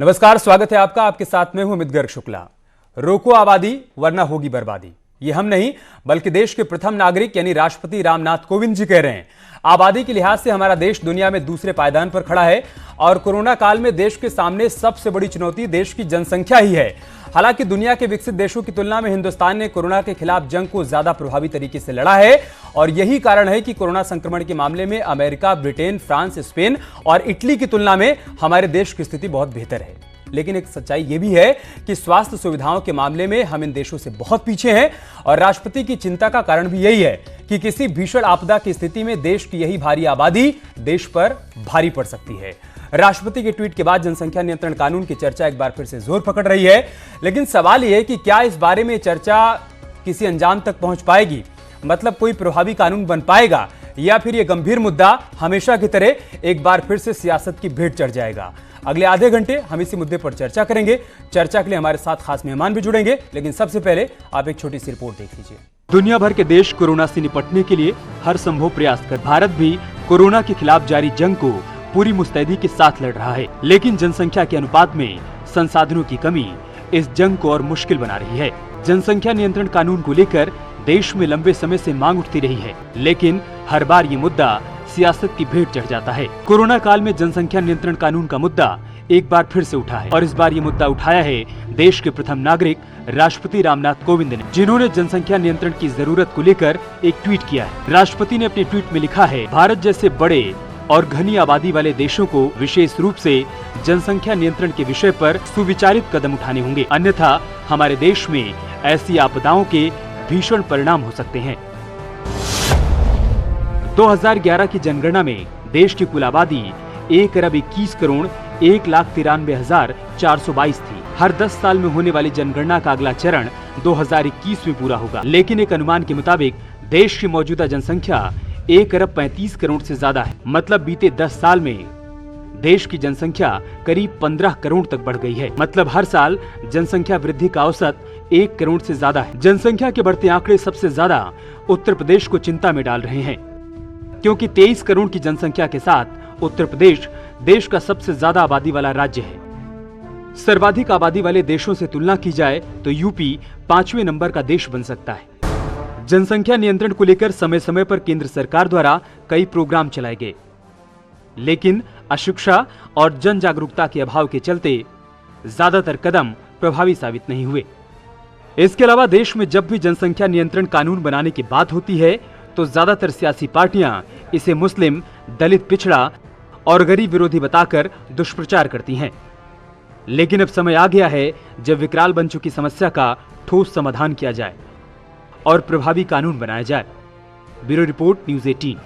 नमस्कार, स्वागत है आपका। आपके साथ में हूं अमित गर्ग शुक्ला। रोको आबादी वरना होगी बर्बादी, ये हम नहीं बल्कि देश के प्रथम नागरिक यानी राष्ट्रपति रामनाथ कोविंद जी कह रहे हैं। आबादी के लिहाज से हमारा देश दुनिया में दूसरे पायदान पर खड़ा है और कोरोना काल में देश के सामने सबसे बड़ी चुनौती देश की जनसंख्या ही है। हालांकि दुनिया के विकसित देशों की तुलना में हिंदुस्तान ने कोरोना के खिलाफ जंग को ज्यादा प्रभावी तरीके से लड़ा है और यही कारण है कि कोरोना संक्रमण के मामले में अमेरिका, ब्रिटेन, फ्रांस, स्पेन और इटली की तुलना में हमारे देश की स्थिति बहुत बेहतर है। लेकिन एक सच्चाई यह भी है कि स्वास्थ्य सुविधाओं के मामले में हम इन देशों से बहुत पीछे हैं और राष्ट्रपति की चिंता का कारण भी यही है कि किसी भीषण आपदा की स्थिति में देश की यही भारी आबादी देश पर भारी पड़ सकती है। राष्ट्रपति के ट्वीट के बाद जनसंख्या नियंत्रण कानून की चर्चा एक बार फिर से जोर पकड़ रही है, लेकिन सवाल यह है कि क्या इस बारे में चर्चा किसी अंजाम तक पहुंच पाएगी, मतलब कोई प्रभावी कानून बन पाएगा, या फिर यह गंभीर मुद्दा हमेशा की तरह एक बार फिर से सियासत की भेंट चढ़ जाएगा। अगले आधे घंटे हम इसी मुद्दे पर चर्चा करेंगे। चर्चा के लिए हमारे साथ खास मेहमान भी जुड़ेंगे, लेकिन सबसे पहले आप एक छोटी सी रिपोर्ट देख लीजिए। दुनिया भर के देश कोरोना से निपटने के लिए हर संभव प्रयास कर भारत भी कोरोना के खिलाफ जारी जंग को पूरी मुस्तैदी के साथ लड़ रहा है, लेकिन जनसंख्या के अनुपात में संसाधनों की कमी इस जंग को और मुश्किल बना रही है। जनसंख्या नियंत्रण कानून को लेकर देश में लंबे समय से मांग उठती रही है, लेकिन हर बार ये मुद्दा सियासत की भेंट चढ़ जाता है। कोरोना काल में जनसंख्या नियंत्रण कानून का मुद्दा एक बार फिर से उठा है और इस बार ये मुद्दा उठाया है देश के प्रथम नागरिक राष्ट्रपति रामनाथ कोविंद ने, जिन्होंने जनसंख्या नियंत्रण की जरूरत को लेकर एक ट्वीट किया है। राष्ट्रपति ने अपने ट्वीट में लिखा है, भारत जैसे बड़े और घनी आबादी वाले देशों को विशेष रूप से जनसंख्या नियंत्रण के विषय पर सुविचारित कदम उठाने होंगे, अन्यथा हमारे देश में ऐसी आपदाओं के भीषण परिणाम हो सकते हैं। 2011 की जनगणना में देश की कुल आबादी 1,21,01,93,422 थी। हर 10 साल में होने वाली जनगणना का अगला चरण 2021 में पूरा होगा, लेकिन एक अनुमान के मुताबिक देश की मौजूदा जनसंख्या 1,35,00,00,000 से ज्यादा है। मतलब बीते 10 साल में देश की जनसंख्या करीब 15 करोड़ तक बढ़ गई है। मतलब हर साल जनसंख्या वृद्धि का औसत 1 करोड़ से ज्यादा है। जनसंख्या के बढ़ते आंकड़े सबसे ज्यादा उत्तर प्रदेश को चिंता में डाल रहे हैं, क्योंकि 23 करोड़ की जनसंख्या के साथ उत्तर प्रदेश देश का सबसे ज्यादा आबादी वाला राज्य है। सर्वाधिक आबादी वाले देशों से तुलना की जाए तो यूपी 5वें नंबर का देश बन सकता है। जनसंख्या नियंत्रण को लेकर समय समय पर केंद्र सरकार द्वारा कई प्रोग्राम चलाए गए, लेकिन अशिक्षा और जन जागरूकता के अभाव के चलते ज्यादातर कदम प्रभावी साबित नहीं हुए। इसके अलावा देश में जब भी जनसंख्या नियंत्रण कानून बनाने की बात होती है तो ज्यादातर सियासी पार्टियां इसे मुस्लिम, दलित, पिछड़ा और गरीब विरोधी बताकर दुष्प्रचार करती हैं। लेकिन अब समय आ गया है जब विकराल बन चुकी समस्या का ठोस समाधान किया जाए और प्रभावी कानून बनाया जाए। Bureau report, news 18।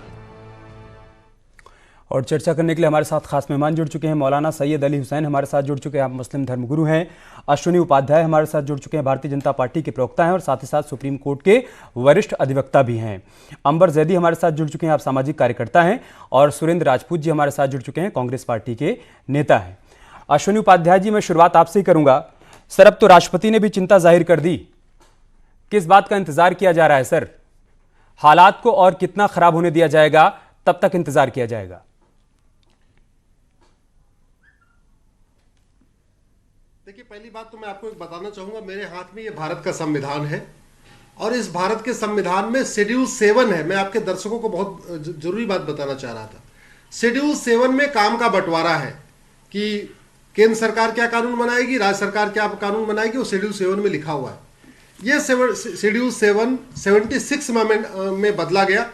और चर्चा करने के लिए हमारे साथ खास मेहमान जुड़ चुके हैं। मौलाना सैयद अली हुसैन हमारे साथ जुड़ चुके हैं, आप मुस्लिम धर्मगुरु हैं। अश्विनी उपाध्याय हमारे साथ जुड़ चुके हैं, भारतीय जनता पार्टी के प्रवक्ता हैं और साथ ही साथ सुप्रीम कोर्ट के वरिष्ठ अधिवक्ता भी हैं। अंबर जैदी हमारे साथ जुड़ चुके हैं, आप सामाजिक कार्यकर्ता हैं। और सुरेंद्र राजपूत जी हमारे साथ जुड़ चुके हैं, कांग्रेस पार्टी के नेता हैं। अश्विनी उपाध्याय जी, मैं शुरुआत आपसे ही करूंगा। सर, अब तो राष्ट्रपति ने भी चिंता जाहिर कर दी, किस बात का इंतजार किया जा रहा है सर? हालात को और कितना खराब होने दिया जाएगा, तब तक इंतजार किया जाएगा? देखिए, पहली बात तो मैं आपको एक बताना चाहूंगा, मेरे हाथ में ये भारत का संविधान है और इस भारत के संविधान में शेड्यूल 7 है। मैं आपके दर्शकों को बहुत जरूरी बात बताना चाह रहा था। शेड्यूल 7 में काम का बंटवारा है कि केंद्र सरकार क्या कानून बनाएगी, राज्य सरकार क्या कानून बनाएगी, वो शेड्यूल 7 में लिखा हुआ है। ये शेड्यूल 7 76 में बदला गया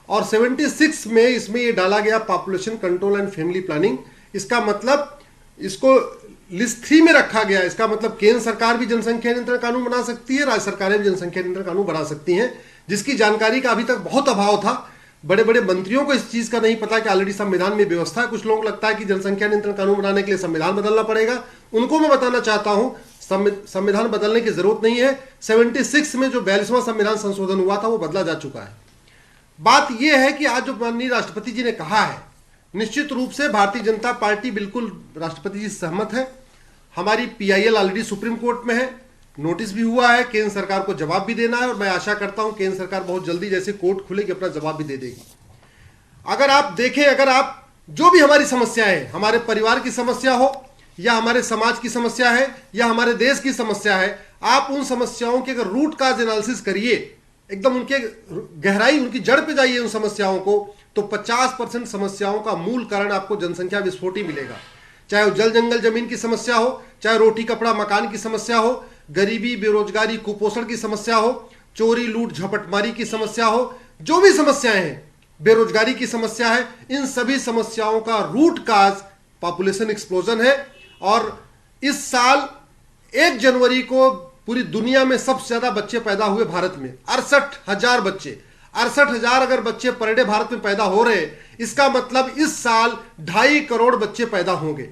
और 76 में इसमें ये डाला गया population control and family planning. इसका मतलब इसको लिस्ट 3 में रखा गया। इसका मतलब केंद्र सरकार भी जनसंख्या नियंत्रण कानून बना सकती है, राज्य सरकारें भी जनसंख्या नियंत्रण कानून बना सकती हैं, जिसकी जानकारी का अभी तक बहुत अभाव था। बड़े बड़े मंत्रियों को इस चीज का नहीं पता कि ऑलरेडी संविधान में व्यवस्था है। कुछ लोगों को लगता है कि जनसंख्या नियंत्रण कानून बनाने के लिए संविधान बदलना पड़ेगा। उनको मैं बताना चाहता हूं, संविधान बदलने की जरूरत नहीं है। 76 में जो 42वां संविधान संशोधन हुआ था वो बदला जा चुका है। बात यह है कि आज जो माननीय राष्ट्रपति जी ने कहा है, निश्चित रूप से भारतीय जनता पार्टी बिल्कुल राष्ट्रपति जी सहमत है। हमारी PIL ऑलरेडी सुप्रीम कोर्ट में है, नोटिस भी हुआ है, केंद्र सरकार को जवाब भी देना है और मैं आशा करता हूं केंद्र सरकार बहुत जल्दी जैसे कोर्ट खुलेगी अपना जवाब भी दे देगी। अगर आप देखें, अगर आप जो भी हमारी समस्या है, हमारे परिवार की समस्या हो या हमारे समाज की समस्या है या हमारे देश की समस्या है, आप उन समस्याओं के अगर रूट काज एनालिसिस करिए, एकदम उनके गहराई, उनकी जड़ पे जाइए उन समस्याओं को, तो 50% समस्याओं का मूल कारण आपको जनसंख्या विस्फोट ही मिलेगा। चाहे वो जल जंगल जमीन की समस्या हो, चाहे रोटी कपड़ा मकान की समस्या हो, गरीबी बेरोजगारी कुपोषण की समस्या हो, चोरी लूट झपटमारी की समस्या हो, जो भी समस्याएं हैं, बेरोजगारी की समस्या है, इन सभी समस्याओं का रूट काज पॉपुलेशन एक्सप्लोजन है। और इस साल 1 जनवरी को पूरी दुनिया में सबसे ज्यादा बच्चे पैदा हुए भारत में, 68,000 बच्चे। 68,000 अगर बच्चे पर डे भारत में पैदा हो रहे, इसका मतलब इस साल 2.5 करोड़ बच्चे पैदा होंगे।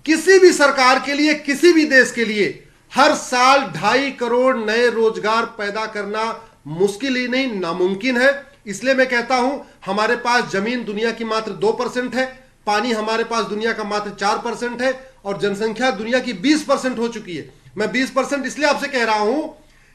किसी भी सरकार के लिए, किसी भी देश के लिए हर साल 2.5 करोड़ नए रोजगार पैदा करना मुश्किल ही नहीं, नामुमकिन है। इसलिए मैं कहता हूं, हमारे पास जमीन दुनिया की मात्र 2% है, पानी हमारे पास दुनिया का मात्र 4% है, और जनसंख्या दुनिया की 20% हो चुकी है। मैं 20% इसलिए आपसे कह रहा हूं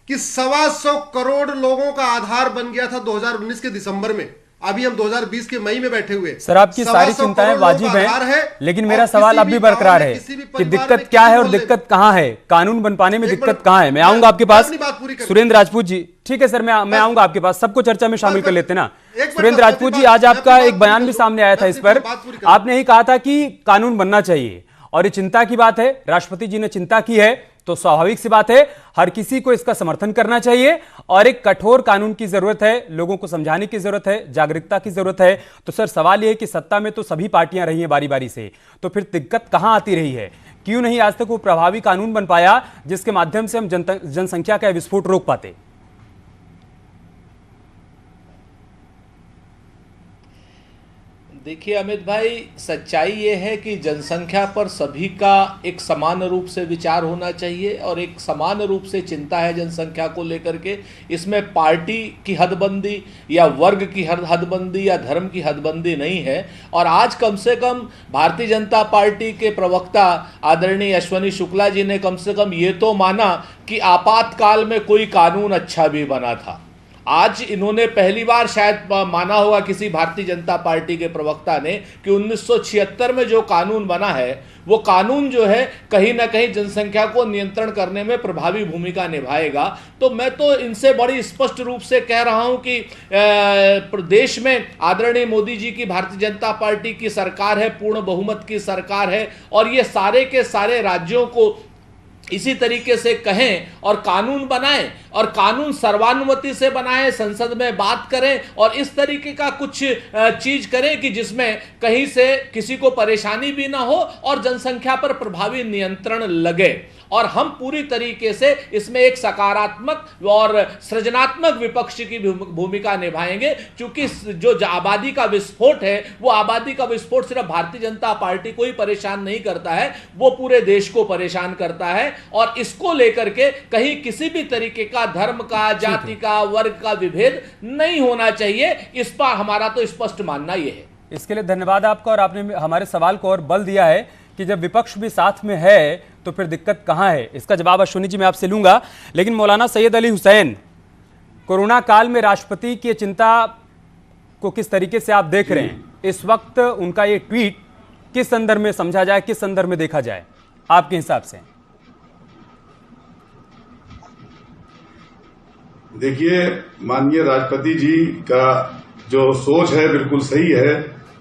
कि 125 करोड़ लोगों का आधार बन गया था 2019 के दिसंबर में। अभी हम 2020 के मई में बैठे हुए। सर, आपकी सारी चिंताएं वाजिब हैं, लेकिन मेरा सवाल अब भी बरकरार है कि दिक्कत क्या है और दिक्कत कहां है, कानून बन पाने में दिक्कत कहां है। मैं आऊंगा आपके पास, सुरेंद्र राजपूत जी। ठीक है सर, मैं आऊंगा आपके पास, सबको चर्चा में शामिल कर लेते ना। सुरेंद्र राजपूत जी, आज आपका एक बयान भी सामने आया था इस पर, आपने ही कहा था कि कानून बनना चाहिए और ये चिंता की बात है, राष्ट्रपति जी ने चिंता की है, तो स्वाभाविक सी बात है हर किसी को इसका समर्थन करना चाहिए और एक कठोर कानून की जरूरत है, लोगों को समझाने की जरूरत है, जागरूकता की जरूरत है। तो सर, सवाल यह है कि सत्ता में तो सभी पार्टियां रही हैं बारी बारी से, तो फिर दिक्कत कहां आती रही है? क्यों नहीं आज तक वो प्रभावी कानून बन पाया जिसके माध्यम से हम जनसंख्या का विस्फोट रोक पाते? देखिए अमित भाई, सच्चाई ये है कि जनसंख्या पर सभी का एक समान रूप से विचार होना चाहिए और एक समान रूप से चिंता है जनसंख्या को लेकर के। इसमें पार्टी की हदबंदी या वर्ग की हदबंदी या धर्म की हदबंदी नहीं है। और आज कम से कम भारतीय जनता पार्टी के प्रवक्ता आदरणीय अश्वनी शुक्ला जी ने कम से कम ये तो माना कि आपातकाल में कोई कानून अच्छा भी बना था। आज इन्होंने पहली बार शायद माना होगा किसी भारतीय जनता पार्टी के प्रवक्ता ने कि 1976 में जो कानून बना है वो कानून जो है कहीं ना कहीं जनसंख्या को नियंत्रण करने में प्रभावी भूमिका निभाएगा। तो मैं तो इनसे बड़ी स्पष्ट रूप से कह रहा हूं कि प्रदेश में आदरणीय मोदी जी की भारतीय जनता पार्टी की सरकार है, पूर्ण बहुमत की सरकार है, और ये सारे के सारे राज्यों को इसी तरीके से कहें और कानून बनाएं और कानून सर्वानुमति से बनाएं, संसद में बात करें और इस तरीके का कुछ चीज करें कि जिसमें कहीं से किसी को परेशानी भी ना हो और जनसंख्या पर प्रभावी नियंत्रण लगे। और हम पूरी तरीके से इसमें एक सकारात्मक और सृजनात्मक विपक्ष की भूमिका निभाएंगे, क्योंकि जो आबादी का विस्फोट है वो आबादी का विस्फोट सिर्फ भारतीय जनता पार्टी को ही परेशान नहीं करता है, वो पूरे देश को परेशान करता है। और इसको लेकर के कहीं किसी भी तरीके का धर्म का, जाति का, वर्ग का विभेद नहीं होना चाहिए, इस पर हमारा तो स्पष्ट मानना यह है। इसके लिए धन्यवाद आपका। और आपने हमारे सवाल को और बल दिया है कि जब विपक्ष भी साथ में है तो फिर दिक्कत कहां है। इसका जवाब अश्विनी जी मैं आपसे लूंगा, लेकिन मौलाना सैयद अली हुसैन, कोरोना काल में राष्ट्रपति की चिंता को किस तरीके से आप देख रहे हैं? इस वक्त उनका ये ट्वीट किस संदर्भ में समझा जाए, किस संदर्भ में देखा जाए आपके हिसाब से? देखिए, माननीय राष्ट्रपति जी का जो सोच है बिल्कुल सही है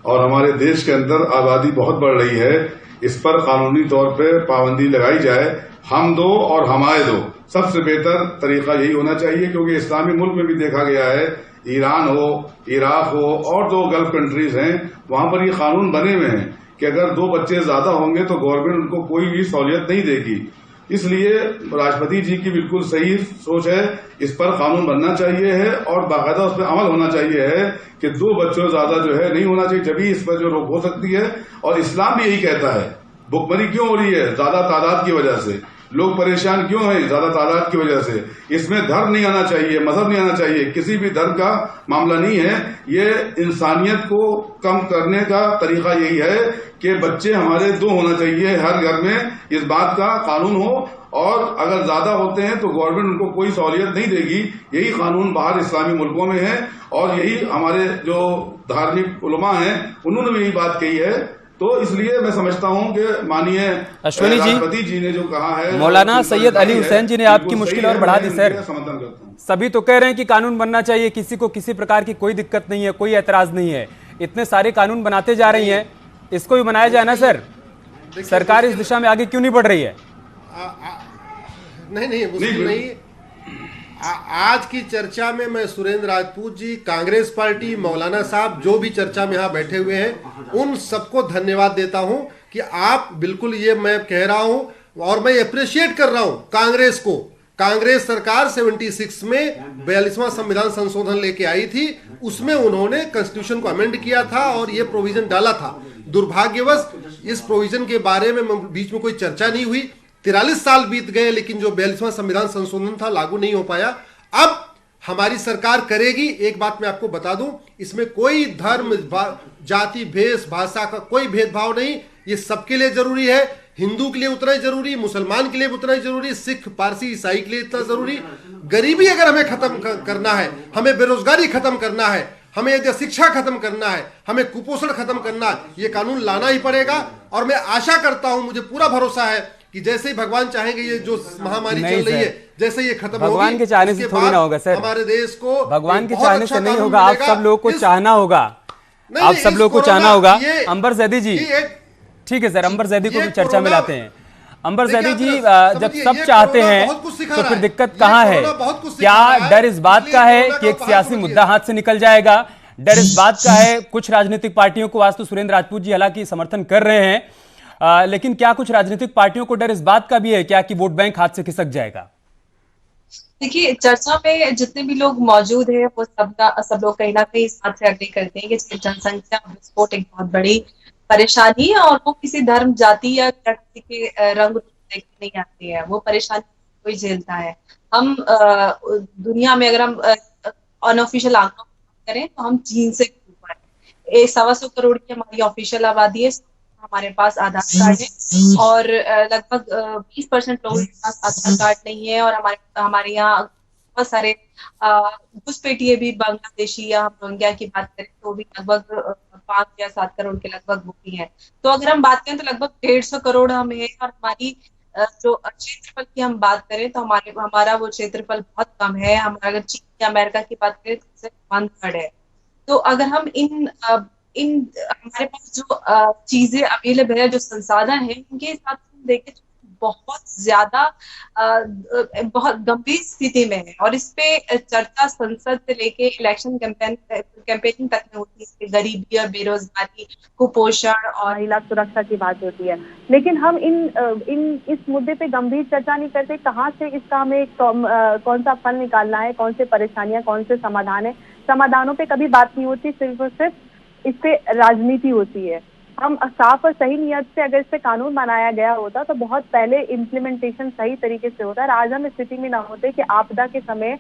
और हमारे देश के अंदर आबादी बहुत बढ़ रही है, इस पर कानूनी तौर पे पाबंदी लगाई जाए। हम दो और हमारे दो, सबसे बेहतर तरीका यही होना चाहिए, क्योंकि इस्लामी मुल्क में भी देखा गया है, ईरान हो, इराक हो और जो गल्फ कंट्रीज हैं, वहां पर ये कानून बने हुए हैं कि अगर 2 बच्चे ज्यादा होंगे तो गवर्नमेंट उनको कोई भी सहूलियत नहीं देगी। इसलिए राष्ट्रपति जी की बिल्कुल सही सोच है, इस पर कानून बनना चाहिए है और बाकायदा उस पर अमल होना चाहिए है कि 2 बच्चों ज्यादा जो है नहीं होना चाहिए, जब इस पर जो रोक हो सकती है। और इस्लाम भी यही कहता है। भुखमरी क्यों हो रही है? ज्यादा तादाद की वजह से। लोग परेशान क्यों हैं? ज्यादा तादाद की वजह से। इसमें धर्म नहीं आना चाहिए, मजहब नहीं आना चाहिए, किसी भी धर्म का मामला नहीं है। ये इंसानियत को कम करने का तरीका यही है कि बच्चे हमारे 2 होना चाहिए हर घर में, इस बात का कानून हो। और अगर ज्यादा होते हैं तो गवर्नमेंट उनको कोई सहूलियत नहीं देगी। यही कानून बाहर इस्लामी मुल्कों में है और यही हमारे जो धार्मिक उलमा हैं उन्होंने भी यही बात कही है। तो इसलिए मैं समझता हूं कि माननीय अश्विनी जी, राष्ट्रपति जी ने जो कहा है, मौलाना सैयद अली हुसैन जी ने आपकी मुश्किल और बढ़ा दी सर। समर्थन करता हूं। सभी तो कह रहे हैं कि कानून बनना चाहिए, किसी को किसी प्रकार की कोई दिक्कत नहीं है, कोई ऐतराज नहीं है, इतने सारे कानून बनाते जा रही हैं, इसको भी बनाया जाए ना सर। सरकार इस दिशा में आगे क्यों नहीं बढ़ रही है? नहीं मुश्किल नहीं। आज की चर्चा में मैं सुरेंद्र राजपूत जी, कांग्रेस पार्टी, मौलाना साहब, जो भी चर्चा में यहाँ बैठे हुए हैं, उन सबको धन्यवाद देता हूं कि आप बिल्कुल, ये मैं कह रहा हूं और मैं अप्रिशिएट कर रहा हूं कांग्रेस को। कांग्रेस सरकार 76 में 42वां संविधान संशोधन लेके आई थी, उसमें उन्होंने कॉन्स्टिट्यूशन को अमेंड किया था और ये प्रोविजन डाला था। दुर्भाग्यवश इस प्रोविजन के बारे में बीच में कोई चर्चा नहीं हुई। 43 साल बीत गए, लेकिन जो 42वां संविधान संशोधन था लागू नहीं हो पाया। अब हमारी सरकार करेगी। एक बात मैं आपको बता दूं, इसमें कोई धर्म, जाति, भेष, भाषा का कोई भेदभाव नहीं। ये सबके लिए जरूरी है। हिंदू के लिए उतना ही जरूरी, मुसलमान के लिए उतना ही जरूरी, सिख, पारसी, ईसाई के लिए इतना जरूरी। गरीबी अगर हमें खत्म करना है, हमें बेरोजगारी खत्म करना है, हमें यदि शिक्षा खत्म करना है, हमें कुपोषण खत्म करना है, ये कानून लाना ही पड़ेगा। और मैं आशा करता हूं, मुझे पूरा भरोसा है कि जैसे ही भगवान चाहेंगे ये जो महामारी चल रही है, जैसे ये खत्म होगी, भगवान के चाहने से थोड़ी ना होगा सर। हमारे देश को भगवान के चाहने से नहीं होगा, आप सब लोगों को चाहना होगा, आप सब लोगों को चाहना होगा। अंबर जैदी जी, ठीक है सर, अंबर जैदी को भी चर्चा में लाते हैं। अंबर जैदी जी, जब सब चाहते हैं तो फिर दिक्कत कहाँ है? क्या डर इस बात का है कि एक सियासी मुद्दा हाथ से निकल जाएगा? डर इस बात का है, कुछ राजनीतिक पार्टियों को, आज तो सुरेंद्र राजपूत जी हालांकि समर्थन कर रहे हैं, लेकिन क्या कुछ राजनीतिक पार्टियों को डर इस बात का भी है क्या कि वोट बैंक हाथ से खिसक जाएगा? देखिए, चर्चा में जितने भी लोग मौजूद हैं वो सब लोग कहीं ना कहीं इस बात से अग्री करते हैं कि जनसंख्या विस्फोट एक बहुत बड़ी परेशानी है और वो किसी धर्म, जाति या किसी के रंग देखने नहीं आती है। वो परेशानी कोई झेलता है। हम दुनिया में अगर हम अनऑफिशियल आंकड़ों करें तो हम चीन से ऊपर है। 125 करोड़ की हमारी ऑफिशियल आबादी है। हमारे पास आधार कार्ड है और लगभग 20% लोगों के पास आधार कार्ड नहीं है। और हमारे यहाँ बहुत सारे घुसपैठिए भी बांग्लादेशी या हम रोहिंग्या की बात करें तो भी लगभग 5 या 7 करोड़ के लगभग वो भी है। तो अगर हम बात करें तो लगभग 150 करोड़ हम है। और हमारी जो क्षेत्रफल की हम बात करें तो हमारा वो क्षेत्रफल बहुत कम है। हमारा अगर चीन या अमेरिका की बात करें तो सिर्फ 1/3 है। तो अगर हम हमारे पास जो चीजें अवेलेबल है, जो संसाधन है, उनके हिसाब से हम देखें तो बहुत ज्यादा बहुत गंभीर स्थिति में है। और इस पे चर्चा संसद से लेके इलेक्शन कैंपेनिंग तक में होती है। गरीबी और बेरोजगारी, कुपोषण और महिला सुरक्षा की बात होती है। लेकिन हम इस मुद्दे पे गंभीर चर्चा नहीं करते। कहाँ से इसका हमें कौन सा फल निकालना है, कौन से परेशानियां, कौन से समाधान है, समाधानों पे कभी बात नहीं होती। सिर्फ और सिर्फ इस पे राजनीति होती है। हम साफ और सही नियत से अगर इस पे कानून बनाया गया होता तो बहुत पहले इम्प्लीमेंटेशन सही तरीके से होता। आज हम स्थिति में ना होते कि आपदा के समय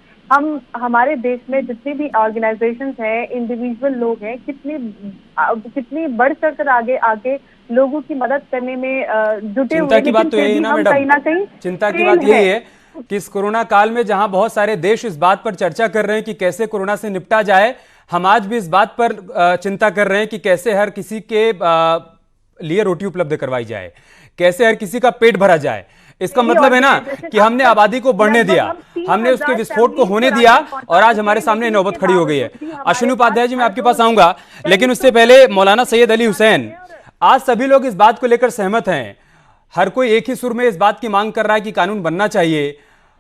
हमारे देश में जितनी भी ऑर्गेनाइजेशंस हैं, इंडिविजुअल लोग हैं, कितनी बढ़ चढ़कर आगे लोगों की मदद करने में जुटे हुए। चिंता की बात तो यही ना मैडम, चिंता की बात यही है कि इस कोरोना काल में जहां बहुत सारे देश इस बात पर चर्चा कर रहे हैं कि कैसे कोरोना से निपटा जाए, हम आज भी इस बात पर चिंता कर रहे हैं कि कैसे हर किसी के लिए रोटी उपलब्ध करवाई जाए, कैसे हर किसी का पेट भरा जाए। इसका मतलब है ना कि हमने आबादी को बढ़ने दिया, हमने उसके विस्फोट को होने दिया और आज हमारे सामने नौबत खड़ी हो गई है। अश्विनी उपाध्याय जी, मैं आपके पास आऊंगा, लेकिन उससे पहले मौलाना सैयद अली हुसैन, आज सभी लोग इस बात को लेकर सहमत हैं, हर कोई एक ही सुर में इस बात की मांग कर रहा है कि कानून बनना चाहिए।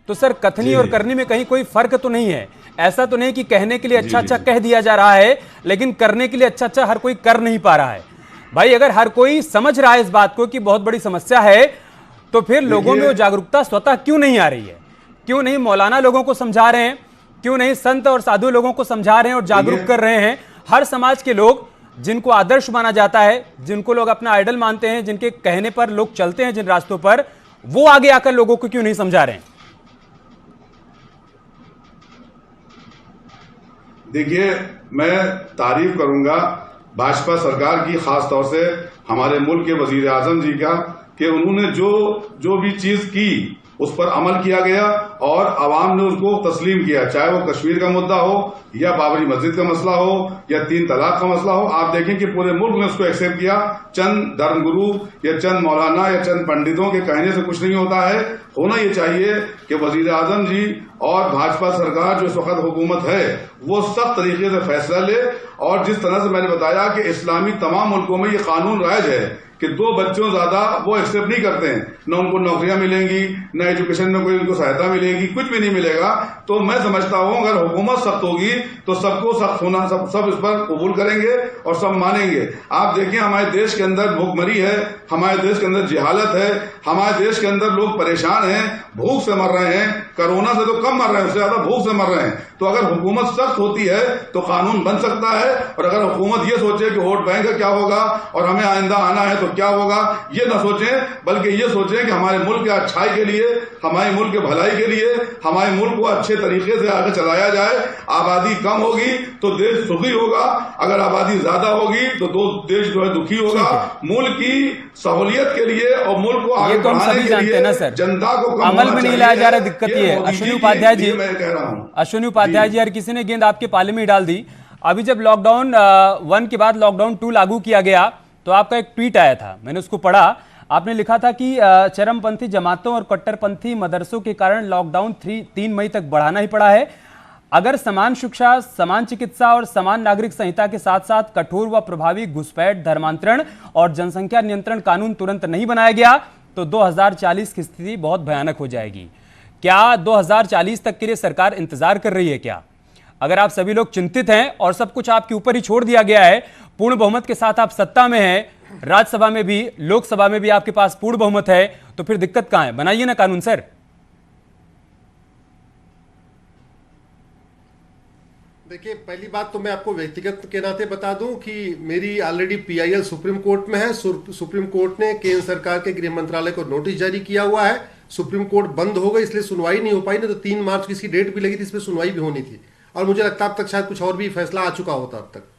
तो सर, कथनी और करनी में कहीं कोई फर्क तो नहीं है? ऐसा तो नहीं कि कहने के लिए अच्छा कह दिया जा रहा है लेकिन करने के लिए अच्छा हर कोई कर नहीं पा रहा है। भाई, अगर हर कोई समझ रहा है इस बात को कि बहुत बड़ी समस्या है, तो फिर लोगों में वो जागरूकता स्वतः क्यों नहीं आ रही है? क्यों नहीं मौलाना लोगों को समझा रहे हैं? क्यों नहीं संत और साधु लोगों को समझा रहे हैं और जागरूक कर रहे हैं? हर समाज के लोग जिनको आदर्श माना जाता है, जिनको लोग अपना आइडल मानते हैं, जिनके कहने पर लोग चलते हैं जिन रास्तों पर, वो आगे आकर लोगों को क्यों नहीं समझा रहे हैं? देखिए, मैं तारीफ करूंगा भाजपा सरकार की, खास तौर से हमारे मुल्क के वजीर आजम जी का, कि उन्होंने जो भी चीज की उस पर अमल किया गया और आवाम ने उसको तस्लीम किया, चाहे वो कश्मीर का मुद्दा हो या बाबरी मस्जिद का मसला हो या 3 तलाक का मसला हो। आप देखें कि पूरे मुल्क ने उसको एक्सेप्ट किया। चंद धर्मगुरु या चंद मौलाना या चंद पंडितों के कहने से कुछ नहीं होता है। होना ये चाहिए कि वजीर आजम जी और भाजपा सरकार जो इस वक्त हुकूमत है वो सख्त तरीके से फैसला ले। और जिस तरह से मैंने बताया कि इस्लामी तमाम मुल्कों में ये कानून राइज है कि 2 बच्चों ज्यादा वो एक्सेप्ट नहीं करते हैं, न उनको नौकरियां मिलेंगी, न एजुकेशन में कोई उनको सहायता मिलेगी, कुछ भी नहीं मिलेगा। तो मैं समझता हूं अगर हुकूमत सख्त होगी तो सबको सख्त होना, सब इस पर कबूल करेंगे और सब मानेंगे। आप देखिए हमारे देश के अंदर भूखमरी है, हमारे देश के अंदर जिहालत है, हमारे देश के अंदर लोग परेशान हैं, भूख से मर रहे हैं, कोरोना से तो कम मर रहे हैं, उससे ज्यादा भूख से मर रहे हैं। तो अगर हुकूमत सख्त होती है तो कानून बन सकता है। और अगर हुकूमत ये सोचे कि वोट बैंक का क्या होगा और हमें आइंदा आना है तो क्या होगा, ये ना सोचें, बल्कि ये सोचें कि हमारे मुल्क की अच्छाई के लिए, हमारे मुल्क की भलाई के लिए, हमारे मुल्क को अच्छे तरीके से आगे चलाया जाए। आबादी कम होगी तो देश सुखी होगा, अगर आबादी ज्यादा होगी तो देश जो है दुखी होगा। मुल्क की सहूलियत के लिए और मुल्क को आगे बढ़ाने के लिए जनता को अमल में नहीं लाया जा रहा। दिक्कत ये है। अश्विनी उपाध्याय जी, मैं कह रहा हूं, अश्विनी उपाध्याय जी, हर किसी ने गेंद आपके पाले में डाल दी। अभी जब लॉकडाउन 1 के बाद लॉकडाउन 2 लागू किया गया तो आपका एक ट्वीट आया था, मैंने उसको पढ़ा। आपने लिखा था कि चरमपंथी जमातों और कट्टरपंथी मदरसों के कारण लॉकडाउन 3 मई तक बढ़ाना ही पड़ा है। अगर समान शिक्षा, समान चिकित्सा और समान नागरिक संहिता के साथ साथ कठोर व प्रभावी घुसपैठ, धर्मांतरण और जनसंख्या नियंत्रण कानून तुरंत नहीं बनाया गया तो 2040 की स्थिति बहुत भयानक हो जाएगी। क्या 2040 तक के लिए सरकार इंतजार कर रही है क्या? अगर आप सभी लोग चिंतित हैं और सब कुछ आपके ऊपर ही छोड़ दिया गया है, पूर्ण बहुमत के साथ आप सत्ता में हैं, राज्यसभा में भी, लोकसभा में भी आपके पास पूर्ण बहुमत है, तो फिर दिक्कत कहां है? बनाइए ना कानून सर। देखिए, पहली बात तो मैं आपको व्यक्तिगत के नाते बता दूं कि मेरी ऑलरेडी PIL सुप्रीम कोर्ट में है। सुप्रीम कोर्ट ने केंद्र सरकार के गृह मंत्रालय को नोटिस जारी किया हुआ है। सुप्रीम कोर्ट बंद हो गई इसलिए सुनवाई नहीं हो पाई, नहीं तो 3 मार्च की इसकी डेट भी लगी थी, इस पर सुनवाई भी होनी थी और मुझे लगता है अब तक शायद कुछ और भी फैसला आ चुका होता अब तक।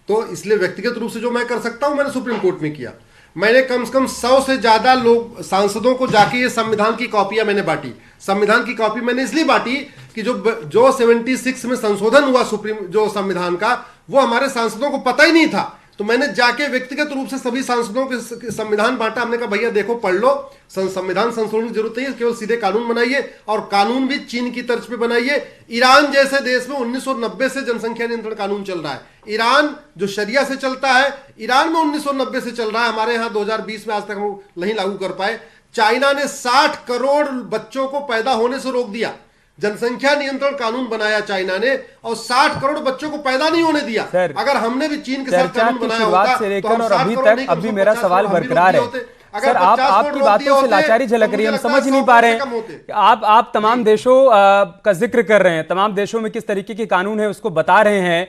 तो इसलिए व्यक्तिगत रूप से जो मैं कर सकता हूं मैंने सुप्रीम कोर्ट में किया। मैंने कम से कम 100 से ज्यादा लोग सांसदों को जाके ये संविधान की कॉपियां मैंने बांटी। संविधान की कॉपी मैंने इसलिए बांटी कि जो 76 में संशोधन हुआ सुप्रीम जो संविधान का, वो हमारे सांसदों को पता ही नहीं था। तो मैंने जाके व्यक्तिगत रूप से सभी सांसदों के संविधान बांटा। हमने कहा भैया देखो, पढ़ लो, संविधान संशोधन की जरूरत नहीं है, केवल सीधे कानून बनाइए और कानून भी चीन की तर्ज पे बनाइए। ईरान जैसे देश में 1990 से जनसंख्या नियंत्रण कानून चल रहा है। ईरान जो शरिया से चलता है, ईरान में 1990 से चल रहा है, हमारे यहाँ 2020 में आज तक हम नहीं लागू कर पाए। चाइना ने 60 करोड़ बच्चों को पैदा होने से रोक दिया, जनसंख्या नियंत्रण कानून बनाया चाइना ने, और 60 करोड़ बच्चों को पैदा नहीं होने दिया। अगर हमने भी चीन के साथ कानून बनाया होता से लेकर और अभी तक, अभी मेरा सवाल बरकरार है सर, आपकी बातों से लाचारी झलक रही है, हम समझ ही नहीं पा रहे हैं। आप तमाम देशों का जिक्र कर रहे हैं, तमाम देशों में किस तरीके के कानून है उसको बता रहे हैं,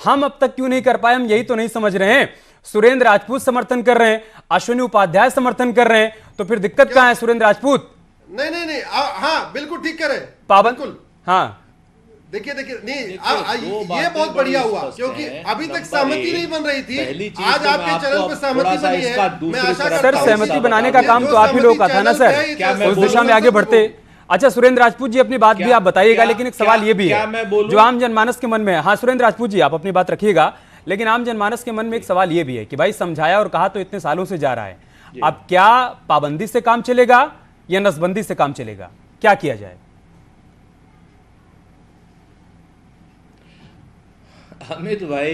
हम अब तक क्यों नहीं कर पाए? हम यही तो नहीं समझ रहे हैं। सुरेंद्र राजपूत समर्थन कर रहे हैं, अश्विनी उपाध्याय समर्थन कर रहे हैं, तो फिर दिक्कत कहां है सुरेंद्र राजपूत? नहीं, हाँ बिल्कुल ठीक करे, पाबंद, हाँ देखिए नहीं, ये बहुत बढ़िया हुआ क्योंकि अभी तक सहमति नहीं बन रही थी। आज आपके चैनल पे सहमति बनी है। मैं आशा करता हूं सर सहमति बनाने का काम तो आप ही लोगों का था ना सर, उस दिशा में आगे बढ़ते। अच्छा सुरेंद्र राजपूत जी, अपनी बात भी आप बताइएगा, लेकिन एक सवाल ये भी है जो आम जनमानस के मन में है। हाँ सुरेंद्र राजपूत जी, आप अपनी बात रखिएगा, लेकिन आम जनमानस के मन में एक सवाल ये भी है कि भाई समझाया और कहा तो इतने सालों से जा रहा है, अब क्या पाबंदी से काम चलेगा या नसबंदी से काम चलेगा? क्या किया जाए? अमित भाई,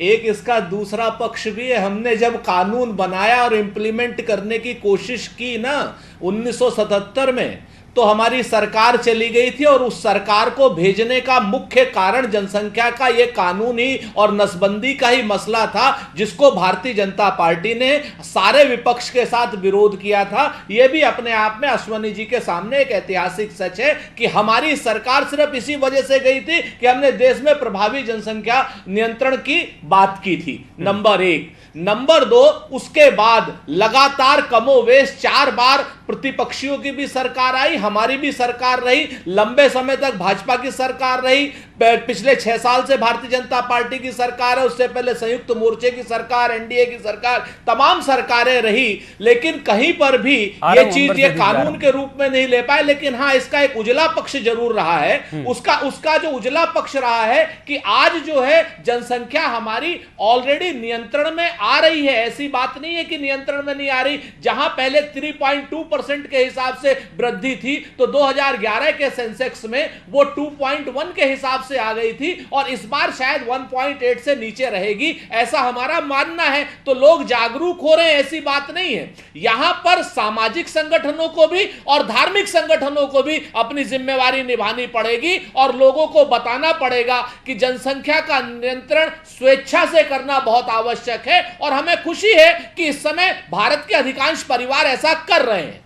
एक इसका दूसरा पक्ष भी है। हमने जब कानून बनाया और इंप्लीमेंट करने की कोशिश की ना 1977 में, तो हमारी सरकार चली गई थी और उस सरकार को भेजने का मुख्य कारण जनसंख्या का ये कानून ही और नसबंदी का ही मसला था, जिसको भारतीय जनता पार्टी ने सारे विपक्ष के साथ विरोध किया था। यह भी अपने आप में अश्विनी जी के सामने एक ऐतिहासिक सच है कि हमारी सरकार सिर्फ इसी वजह से गई थी कि हमने देश में प्रभावी जनसंख्या नियंत्रण की बात की थी, नंबर 1। नंबर 2, उसके बाद लगातार कमोवेश 4 बार प्रतिपक्षियों की भी सरकार आई, हमारी भी सरकार रही, लंबे समय तक भाजपा की सरकार रही, पिछले 6 साल से भारतीय जनता पार्टी की सरकार है, उससे पहले संयुक्त मोर्चे की सरकार, एनडीए की सरकार, तमाम सरकारें रही, लेकिन कहीं पर भी ये चीज ये कानून के रूप में नहीं ले पाए। लेकिन हाँ, इसका एक उजला पक्ष जरूर रहा है। उसका जो उजला पक्ष रहा है कि आज जो है जनसंख्या हमारी ऑलरेडी नियंत्रण में आ रही है। ऐसी बात नहीं है कि नियंत्रण में नहीं आ रही। जहां पहले 3.2% के हिसाब से वृद्धि थी, तो 2011 के सेंसेक्स में वो 2.1 के हिसाब से आ गई थी, और इस बार शायद 1.8 से नीचे रहेगी, ऐसा हमारा मानना है। तो लोग जागरूक हो रहे हैं, ऐसी बात नहीं है। यहां पर सामाजिक संगठनों को भी और धार्मिक संगठनों को भी अपनी जिम्मेवारी निभानी पड़ेगी, और लोगों को बताना पड़ेगा कि जनसंख्या का नियंत्रण स्वेच्छा से करना बहुत आवश्यक है। और हमें खुशी है कि इस समय भारत के अधिकांश परिवार ऐसा कर रहे हैं।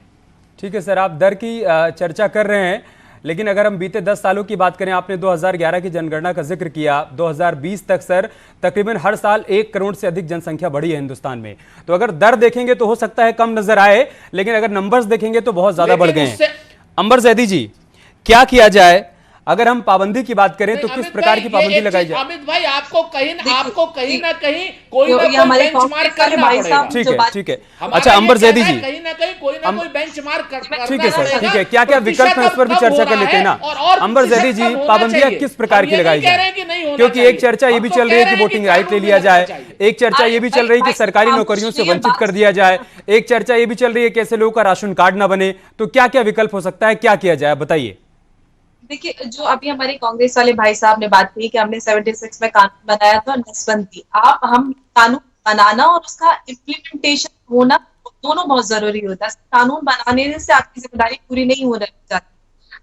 ठीक है सर, आप दर की चर्चा कर रहे हैं, लेकिन अगर हम बीते 10 सालों की बात करें, आपने 2011 की जनगणना का जिक्र किया, 2020 तक सर तकरीबन हर साल 1 करोड़ से अधिक जनसंख्या बढ़ी है हिंदुस्तान में। तो अगर दर देखेंगे तो हो सकता है कम नजर आए, लेकिन अगर नंबर्स देखेंगे तो बहुत ज्यादा बढ़ गए हैं। अंबर जैदी जी, क्या किया जाए? अगर हम पाबंदी की बात करें तो किस प्रकार की पाबंदी लगाई जाए? अमित भाई, आपको कहीं ना कहीं कोई बेंचमार्क करना पड़ेगा। ठीक है। अच्छा अंबर जैदी जी, कहीं ना कहीं कोई ना कोई बेंचमार्क करना। ठीक है सर, ठीक है। क्या क्या विकल्प है, उस पर भी चर्चा कर लेते हैं ना। अंबर जैदी जी, पाबंदियां किस प्रकार की लगाई जाए? क्योंकि एक चर्चा ये भी चल रही है कि वोटिंग राइट ले लिया जाए, एक चर्चा ये भी चल रही है कि सरकारी नौकरियों से वंचित कर दिया जाए, एक चर्चा ये भी चल रही है कि ऐसे लोगों का राशन कार्ड ना बने। तो क्या क्या विकल्प हो सकता है, क्या किया जाए, बताइए। देखिए, जो अभी हमारे कांग्रेस वाले भाई साहब ने बात की कि हमने 76 में कानून बनाया था, नसबंदी। हम कानून बनाना और उसका इम्प्लीमेंटेशन होना दोनों बहुत जरूरी होता है। कानून बनाने से आपकी जिम्मेदारी पूरी नहीं हो जाती।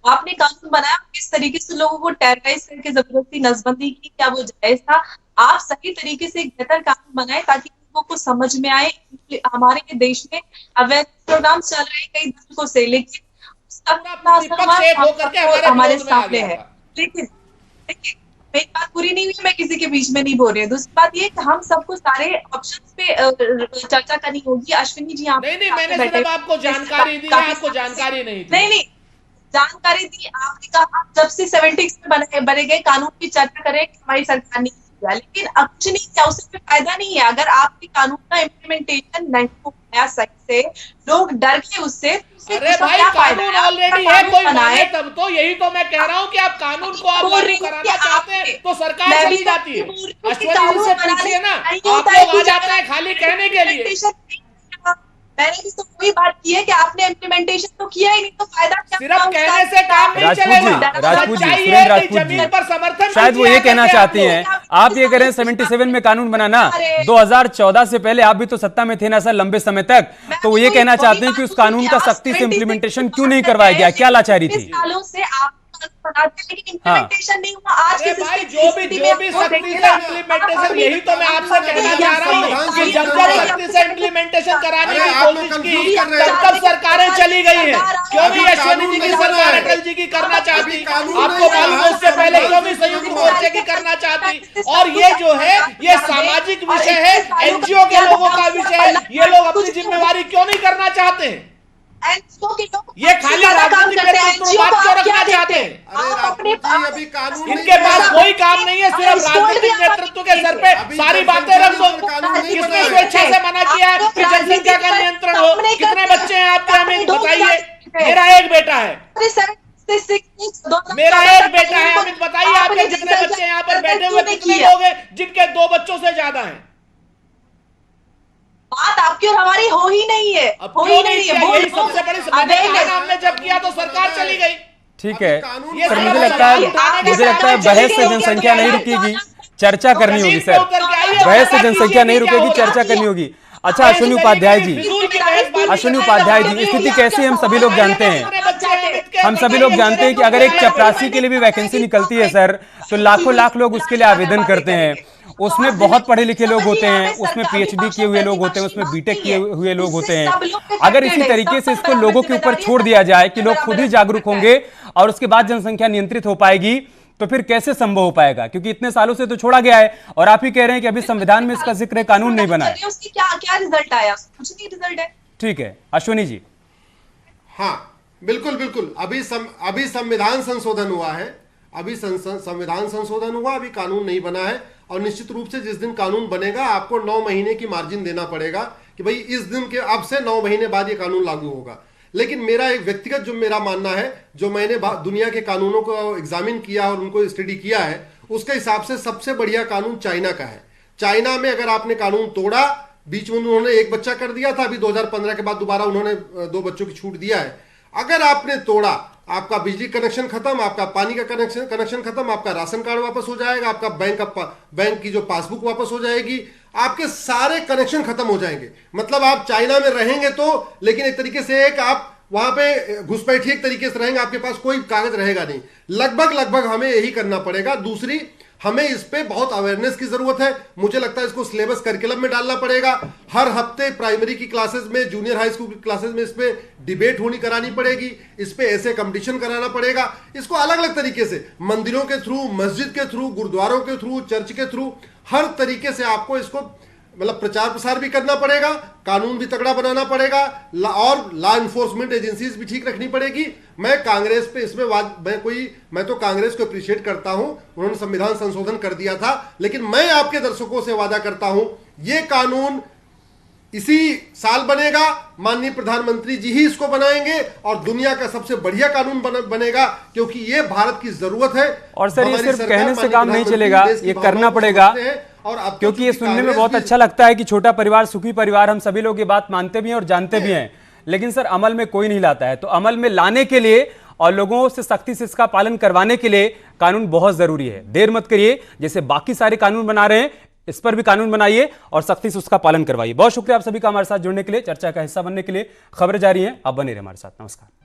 आपने कानून बनाया, किस तरीके से लोगों को टेरराइज करके जबरदस्ती नसबंदी की, क्या वो जायज था? आप सही तरीके से एक बेहतर कानून बनाए ताकि लोगों को समझ में आए। हमारे देश में अवेयरनेस प्रोग्राम चल रहे हैं कई दशकों से, लेकिन हमारे सामने है। लेकिन देखिए, मेरी बात पूरी नहीं हुई, मैं किसी के बीच में नहीं बोल रही हूँ। दूसरी बात ये कि हम सबको सारे ऑप्शंस पे चर्चा करनी होगी। अश्विनी जी, आप नहीं, मैंने सिर्फ आपको जानकारी दी, आपको जानकारी नहीं थी। नहीं, जानकारी दी। आपने कहा जब से 76 में बने गए कानून की चर्चा करें, हमारी सरकार ने किया, लेकिन अब कुछ नहीं किया, उससे फायदा नहीं है। अगर आपके कानून का इम्प्लीमेंटेशन नहीं होगा सही से, लोग डर के उससे अरे भाई, कानून ऑलरेडी है, कोई माने तब तो। यही तो मैं कह रहा हूँ कि आप कानून को आप लागू कराना चाहते हैं तो सरकार चली जाती है। अश्विनी जी से पूछिए ना, आप लोग आ जाते हैं खाली कहने के लिए। मैंने भी तो वही बात की है कि आपने इम्प्लीमेंटेशन तो किया ही नहीं, तो फायदा क्या? सिर्फ कहने से काम नहीं चलेगा। राजपूत जी, शायद वो ये कहना चाहती हैं, आप ये कह रहे हैं 77 में कानून बनाना, 2014 से पहले आप भी तो सत्ता में थे ना सर लंबे समय तक, तो वो ये कहना चाहते हैं कि उस कानून का सख्ती से इम्प्लीमेंटेशन क्यों नहीं करवाया गया, क्या लाचारी थी? सालों से आप लेकिन इम्प्लीमेंटेशन नहीं हुआ। आज के भाई, जो भी सख्ती से इम्प्लीमेंटेशन, यही तो मैं आपसे कहना चाह रहा हूँ कि जब सख्ती से इम्प्लीमेंटेशन कराने की कोशिश की, तब सरकारें चली गई हैं। क्यों भी अश्विनी जी की सरकार अटल जी की करना चाहती, आपको मालूम है उससे पहले क्यों भी संयुक्त मोर्चे की करना चाहती। और ये जो है, ये सामाजिक विषय है, एनजीओ के लोगों का विषय है। ये लोग अपनी जिम्मेवारी क्यों नहीं करना चाहते हैं? ये खाली राजनीतिक नेतृत्व क्यों रखना चाहते हैं? इनके पास कोई काम नहीं है, सिर्फ राजनीतिक नेतृत्व के सर पे सारी बातें रख दो। किसने स्वेच्छा से मना किया है कि जनसंख्या का नियंत्रण हो? कितने बच्चे हैं आपके, हमें बताइए। मेरा एक बेटा है, अमित बताइए, आपके जितने बच्चे यहाँ पर बैठे हुए कितने लोग हैं जिनके 2 बच्चों से ज्यादा हैं? बात आपकी और हमारी हो ही नहीं है, हो ही नहीं है। यही सबसे बड़ी समस्या। हमने जब किया तो सरकार चली गई। ठीक है सर, मुझे लगता है बहस से जनसंख्या नहीं रुकेगी, चर्चा करनी होगी सर। बहस से जनसंख्या नहीं रुकेगी, चर्चा करनी होगी। अच्छा अश्विनी उपाध्याय जी, स्थिति कैसी है हम सभी लोग जानते हैं। हम सभी लोग जानते हैं कि अगर एक चपरासी के लिए भी वैकेंसी निकलती है सर, तो लाखों लाख लोग उसके लिए आवेदन करते हैं। उसमें बहुत पढ़े लिखे लोग होते हैं, उसमें पीएचडी किए हुए लोग होते हैं, उसमें बीटेक किए हुए लोग होते हैं। अगर इसी तरीके से इसको लोगों के ऊपर छोड़ दिया जाए कि लोग खुद ही जागरूक होंगे और उसके बाद जनसंख्या नियंत्रित हो पाएगी, तो फिर कैसे संभव हो पाएगा? क्योंकि इतने सालों से तो छोड़ा गया है और आप ही कह रहे हैं कि अभी संविधान में इसका जिक्र है, कानून नहीं बना है। उसकी क्या रिजल्ट आया? कुछ नहीं रिजल्ट है। ठीक है अश्विनी जी, हाँ, बिल्कुल बिल्कुल। अभी संविधान संशोधन हुआ है, अभी संविधान संशोधन हुआ, अभी कानून नहीं बना है। और निश्चित रूप से जिस दिन कानून बनेगा आपको 9 महीने की मार्जिन देना पड़ेगा कि भाई इस दिन के अब से 9 महीने बाद ये कानून लागू होगा। लेकिन मेरा एक व्यक्तिगत जो मेरा मानना है, जो मैंने दुनिया के कानूनों को एग्जामिन किया और उनको स्टडी किया है, उसके हिसाब से सबसे बढ़िया कानून चाइना का है। चाइना में अगर आपने कानून तोड़ा, बीच में उन्होंने एक बच्चा कर दिया था, अभी 2015 के बाद दोबारा उन्होंने 2 बच्चों की छूट दिया है। अगर आपने तोड़ा, आपका बिजली कनेक्शन खत्म, आपका पानी का कनेक्शन खत्म, आपका राशन कार्ड वापस हो जाएगा, आपका बैंक की जो पासबुक वापस हो जाएगी, आपके सारे कनेक्शन खत्म हो जाएंगे। मतलब आप चाइना में रहेंगे तो, लेकिन एक तरीके से एक आप वहां पे घुसपैठी एक तरीके से रहेंगे, आपके पास कोई कागज रहेगा नहीं। लगभग हमें यही करना पड़ेगा। दूसरी, हमें इस पे बहुत अवेयरनेस की जरूरत है। मुझे लगता है इसको सिलेबस करिकुलम में डालना पड़ेगा। हर हफ्ते प्राइमरी की क्लासेस में, जूनियर हाई स्कूल की क्लासेस में इस पे डिबेट करानी पड़ेगी, इस पे ऐसे कंपटीशन कराना पड़ेगा। इसको अलग अलग तरीके से, मंदिरों के थ्रू, मस्जिद के थ्रू, गुरुद्वारों के थ्रू, चर्च के थ्रू, हर तरीके से आपको इसको मतलब प्रचार प्रसार भी करना पड़ेगा, कानून भी तगड़ा बनाना पड़ेगा, और लॉ एनफोर्समेंट एजेंसीज भी ठीक रखनी पड़ेगी। मैं कांग्रेस पे इसमें मैं तो कांग्रेस को अप्रिशिएट करता हूं, उन्होंने संविधान संशोधन कर दिया था, लेकिन मैं आपके दर्शकों से वादा करता हूं ये कानून इसी साल बनेगा। माननीय प्रधानमंत्री जी ही इसको बनाएंगे और दुनिया का सबसे बढ़िया कानून बनेगा, क्योंकि ये भारत की जरूरत है। और सर, ये सिर्फ कहने से काम नहीं चलेगा, ये करना पड़ेगा। और अब क्योंकि ये सुनने में बहुत अच्छा लगता है कि छोटा परिवार सुखी परिवार, हम सभी लोग ये बात मानते भी हैं और जानते भी हैं, लेकिन सर अमल में कोई नहीं लाता है। तो अमल में लाने के लिए और लोगों से सख्ती से इसका पालन करवाने के लिए कानून बहुत जरूरी है। देर मत करिए, जैसे बाकी सारे कानून बना रहे हैं इस पर भी कानून बनाइए और सख्ती से उसका पालन करवाइए। बहुत शुक्रिया आप सभी का हमारे साथ जुड़ने के लिए, चर्चा का हिस्सा बनने के लिए। खबरें जारी हैं, आप बने रहिए हमारे साथ। नमस्कार।